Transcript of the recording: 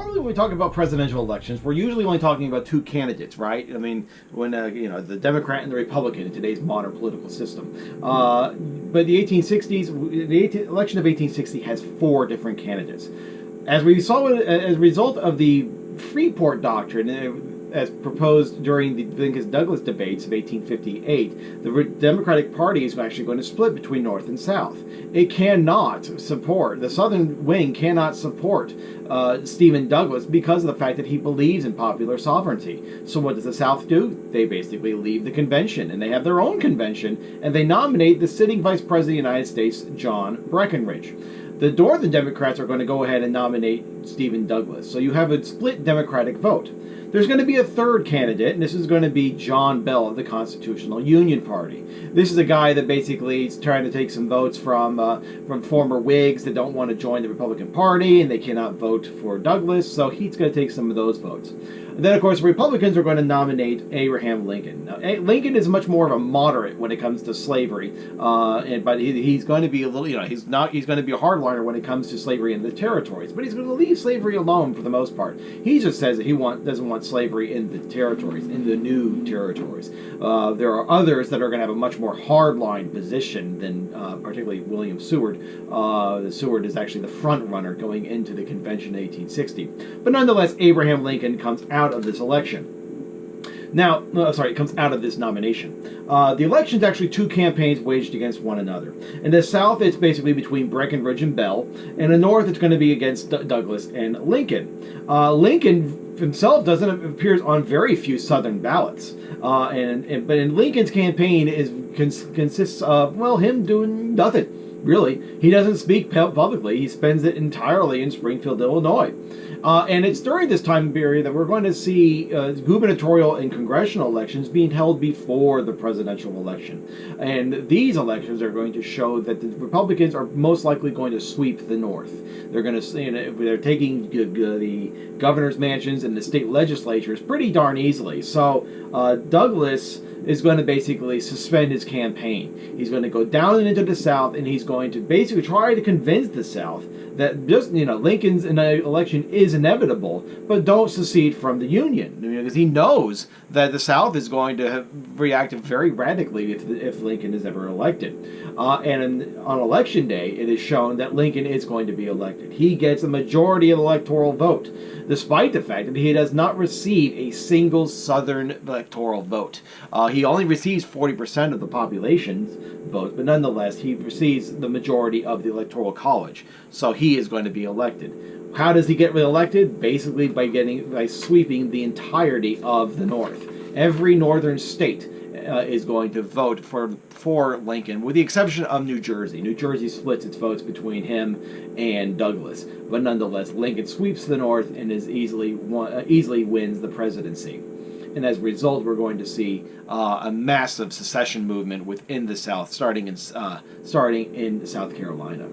normally when we talk about presidential elections, we're usually only talking about two candidates, right? I mean, when the Democrat and the Republican in today's modern political system. But the 1860s, election of 1860 has four different candidates. As we saw, as a result of the Freeport Doctrine, as proposed during the Lincoln-Douglas debates of 1858, the Democratic Party is actually going to split between North and South. It cannot support, the Southern wing cannot support Stephen Douglas because of the fact that he believes in popular sovereignty. So what does the South do? They basically leave the convention, and they have their own convention, and they nominate the sitting Vice President of the United States, John Breckinridge. The Northern Democrats are going to go ahead and nominate Stephen Douglas. So you have a split Democratic vote. There's going to be a third candidate, and this is going to be John Bell of the Constitutional Union Party. This is a guy that basically is trying to take some votes from former Whigs that don't want to join the Republican Party, and they cannot vote for Douglas, so he's going to take some of those votes. And then, of course, Republicans are going to nominate Abraham Lincoln. Now, Lincoln is much more of a moderate when it comes to slavery, but he's going to be a little, he's going to be a hardliner when it comes to slavery in the territories. But he's going to leave slavery alone for the most part. He just says that he doesn't want slavery in the territories, in the new territories. There are others that are going to have a much more hardline position than particularly William Seward. Seward is actually the front runner going into the convention in 1860. But nonetheless, Abraham Lincoln comes out of this election. Now, it comes out of this nomination. The election's actually two campaigns waged against one another. In the South, it's basically between Breckinridge and Bell. In the North, it's going to be against Douglas and Lincoln. Lincoln himself appears on very few Southern ballots. But in Lincoln's campaign consists of, him doing nothing, really. He doesn't speak publicly. He spends it entirely in Springfield, Illinois. And it's during this time period that we're going to see gubernatorial and congressional elections being held before the presidential election. And these elections are going to show that the Republicans are most likely going to sweep the North. They're going to, they're taking the governor's mansions and the state legislatures pretty darn easily. So Douglas is going to basically suspend his campaign. He's going to go down into the South, and he's going to basically try to convince the South that just, Lincoln's election is inevitable, but don't secede from the Union. Because he knows that the South is going to react very radically if Lincoln is ever elected. And on election day, it is shown that Lincoln is going to be elected. He gets a majority of the electoral vote, despite the fact that he does not receive a single Southern electoral vote. He only receives 40% of the population's votes, but nonetheless, he receives the majority of the Electoral College. So he is going to be elected. How does he get reelected? Basically by sweeping the entirety of the North. Every northern state is going to vote for Lincoln, with the exception of New Jersey. New Jersey splits its votes between him and Douglas, but nonetheless, Lincoln sweeps the North and easily wins the presidency. And as a result, we're going to see a massive secession movement within the South, starting in South Carolina.